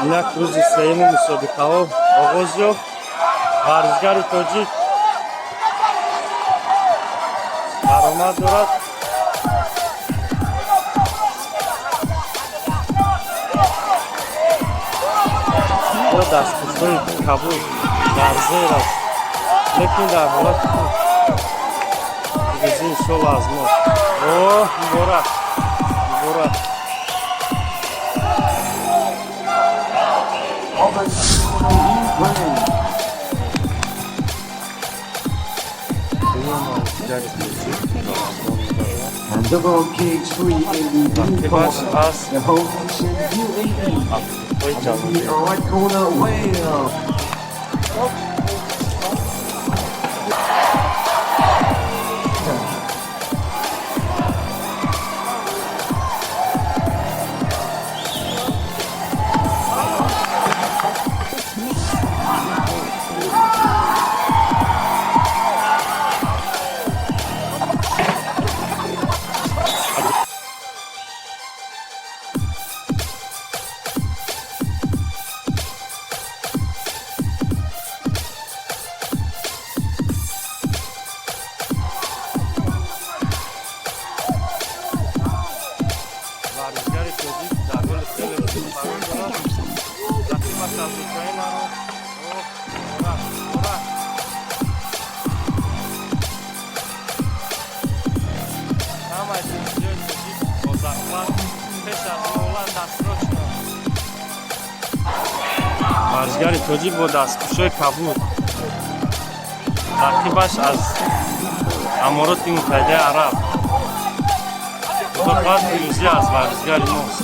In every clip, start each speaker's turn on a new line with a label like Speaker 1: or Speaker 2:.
Speaker 1: Inak ruzi sejmu musobikao og'ozyo varishgari tojik daromad дорад. Бо дастпӯшои кабуд дар зер аст, лекин дар ҳолати гузин шол аз мо. Муборак, муборак.
Speaker 2: And double kicks free in the blue corner. The home nation UAE. In the right corner, Wales.
Speaker 1: Varishgari tojik дар ҳоли хеле хуб қарор дорад. Рақибаш аз Украинаро муборак, муборак. Ҳамаи тимҷои тоҷик бо зафар пеш аз молан дастгирӣ шуданд. Varishgari tojik бо дастпӯшои кабуд. Рақибаш аз Амороти Муттаҳидаи Араб. Фақат пирӯзӣ аз варзишгари мост.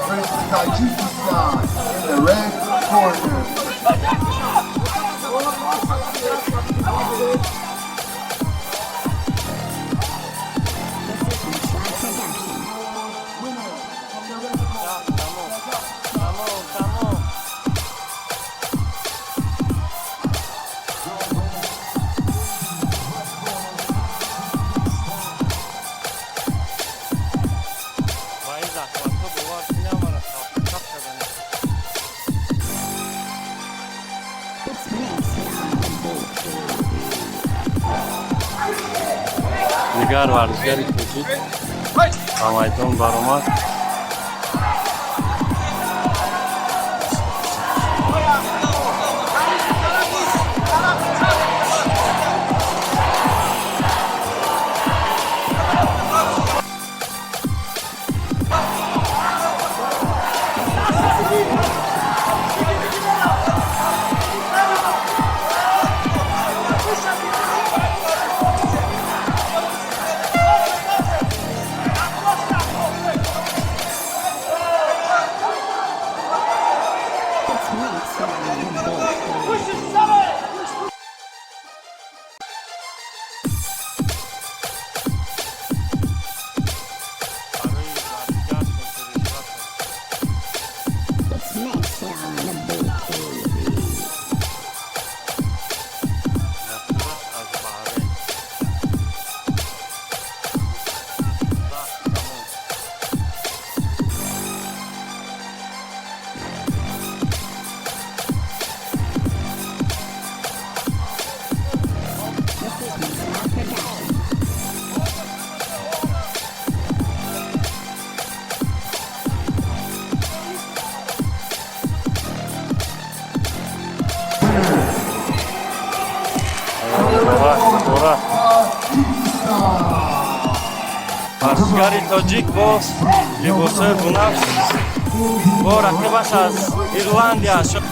Speaker 3: Versus Tajikistan in the red corner.
Speaker 1: Дигар варзишгари тоҷик ба майдон баромад. Varishgari tojik бо либосои бунафш бо рақибаш аз Ирландия шуд.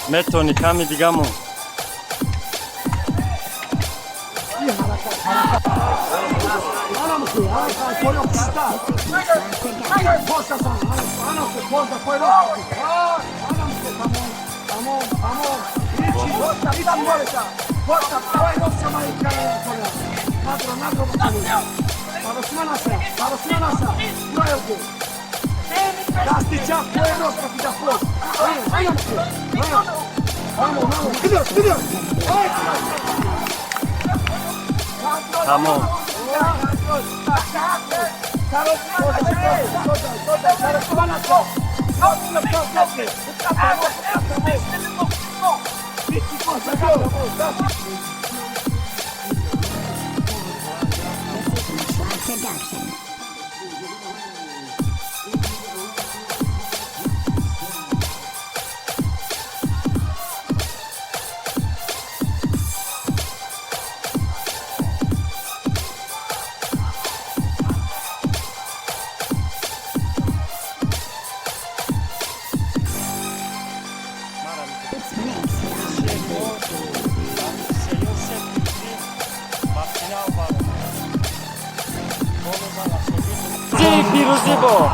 Speaker 1: метони ками дигамон.
Speaker 3: Para
Speaker 1: Tamam.
Speaker 4: Production.
Speaker 1: پیروزی با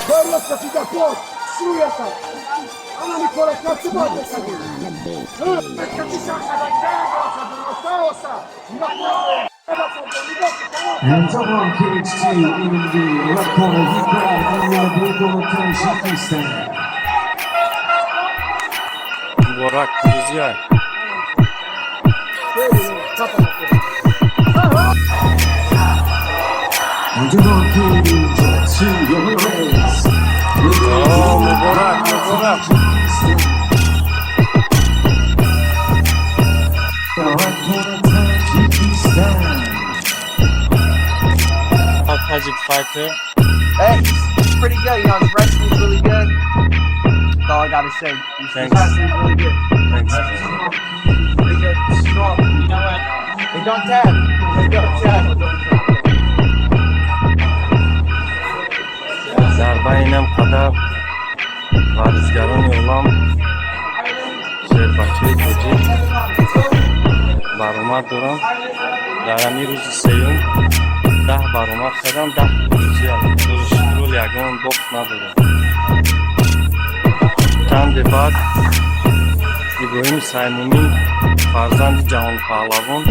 Speaker 3: Băi, fi de pot! Șuie asta! Ana Nicola, ca ce bate să vin? Că ți șansa de grego, să vin osta!
Speaker 2: And top on cage 2 in the red corner, Ukraine, and the blue corner, Tajikistan.
Speaker 1: Borak Грузия.
Speaker 2: And top on cage 2, the Reds.
Speaker 1: Oh, Mubarak, Mubarak.
Speaker 2: The red corner, Tajikistan.
Speaker 1: Tajik fighter.
Speaker 5: Hey, he's pretty good. You know, his wrestling's really good. That's all I gotta say. His
Speaker 1: Thanks.
Speaker 5: wrestling's really good.
Speaker 1: Thanks.
Speaker 5: Pretty good. Strong. You know what? They don't tap. They don't tap.
Speaker 1: Zarba inem qadab varizgaron yo'lam Sherbachli Toji баромад дорам дар ҳамин рӯзи сеюм 10 баромад кардам 10 рӯзи рӯл ягон бокс надорам. Чанде баъд Иброҳим Саймунӣ фарзанди ҷаҳонпаҳлавон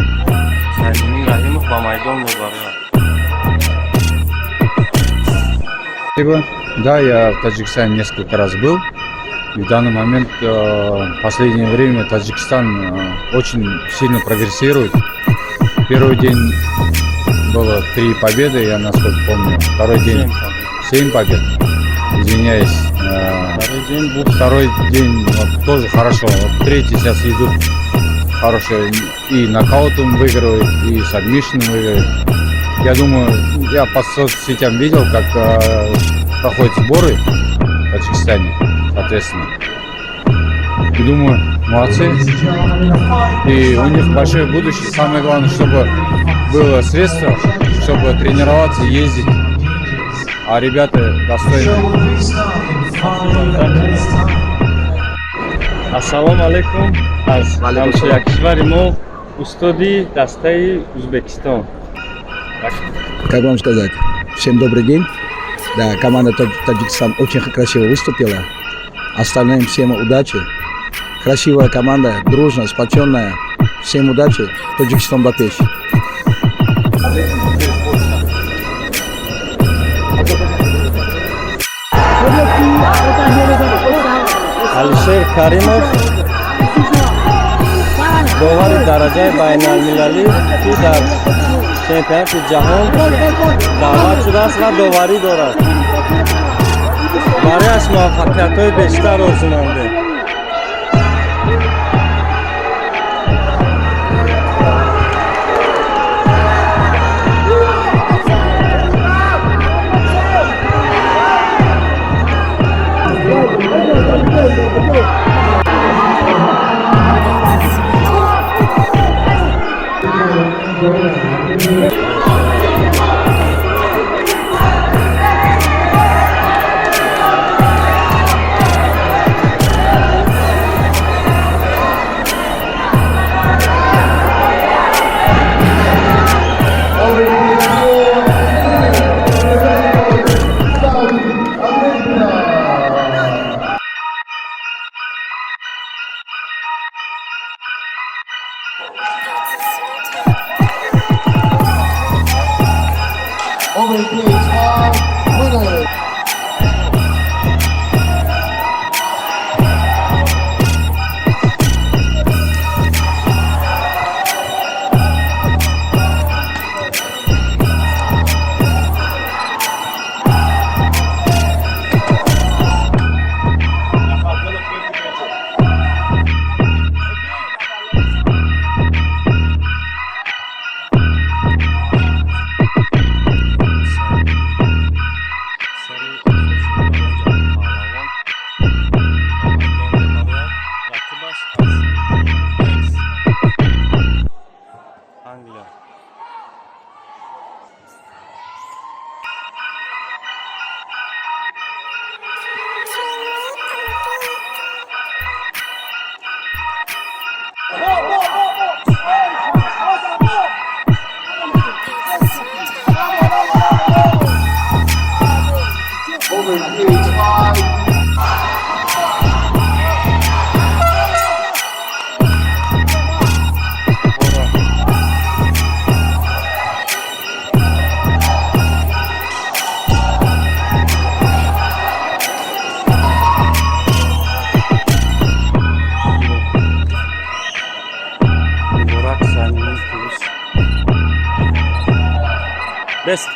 Speaker 1: Саймунӣ Раҳимов ба майдон мебарад.
Speaker 6: Спасибо. Да, я в Таджикистане несколько раз был. И в данный момент, в последнее время, Таджикистан очень сильно прогрессирует. Первый день было 3 победы, я насколько помню. Второй день 7 побед. Извиняюсь. Второй день вот, тоже хорошо. Вот третий сейчас идут хорошие. И нокаутом выигрывают, и сабмишном выигрывают. Я думаю, я по соцсетям видел, как проходят сборы в Таджикистане, соответственно. И думаю, молодцы. И у них большое будущее. Самое главное, чтобы было средство, чтобы тренироваться, ездить. А ребята достойные.
Speaker 1: Ассалому алейкум. Аз ҳамшира кишвари мо устоди дастаи Узбекистон.
Speaker 7: Как вам сказать? Всем добрый день. Да, команда Таджикистан очень красиво выступила. Остальным всем удачи. Красивая команда, дружная, сплоченная. Всем удачи. Таджикистан Бакеш.
Speaker 1: Алишер Каримов довари дараҷаи байналмилалӣ ки дар чемпионати ҷаҳон давлат шудааст ва доварӣ дорад. Барояш муваффақиятҳои бештар орзумандем.
Speaker 2: Over cage 5.
Speaker 1: Burak Sen'in kılıç. Best.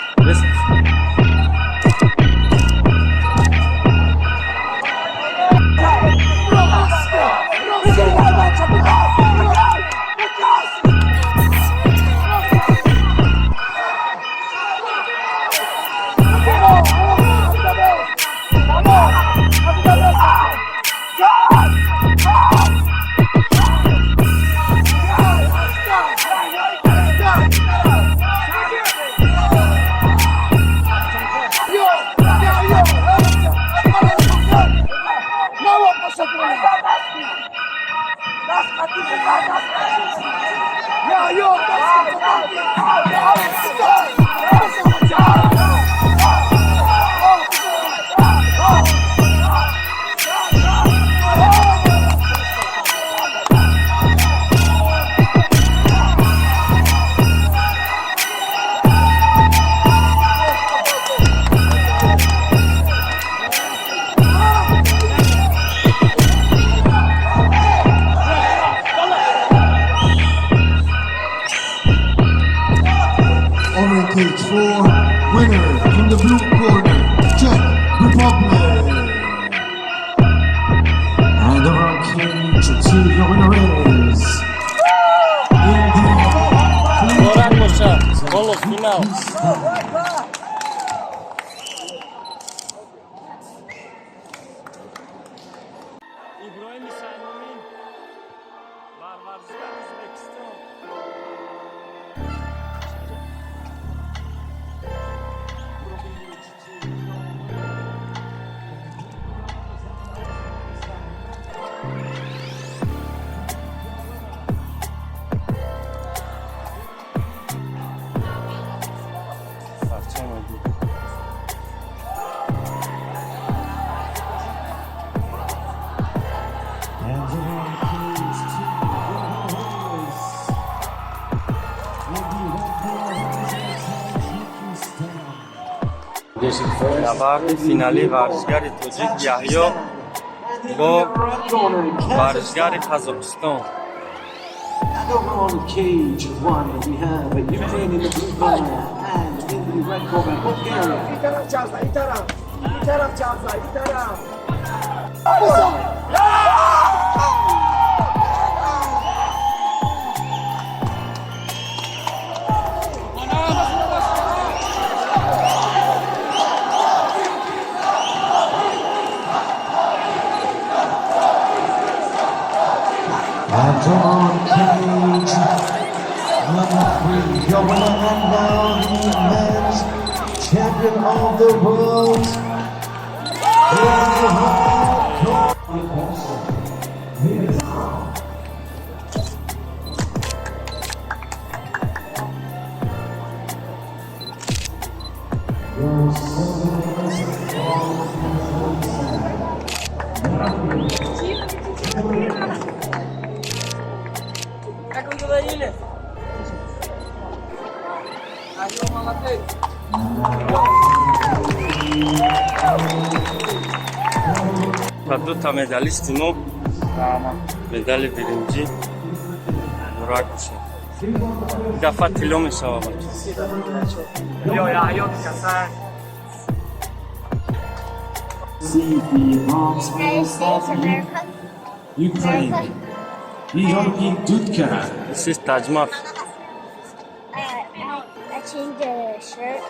Speaker 3: Over cage 4, winner from the blue corner, Czech Republic. And over cage 2, your winner is
Speaker 1: Burak Koça. Kolos final. İbrahim Sen'in Barbaristan Özbekistan. Parçamadı. Navard finali varishgari Tojik Yahyo با varishgari Qozog'iston.
Speaker 2: And over on cage 1, we have Ukraine in the blue corner and in the red corner, Bulgaria.
Speaker 3: And on cage number 3, your winner and now the men's champion of the world.
Speaker 1: Taduta medalist Timur. Medali birinci Burak Koça. Bir defa Tilo müsabakası.
Speaker 2: See the arms
Speaker 4: United States, America,
Speaker 2: Ukraine. Georgi Dudka.
Speaker 1: This is Tajmak.
Speaker 4: I changed the shirt.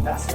Speaker 2: That's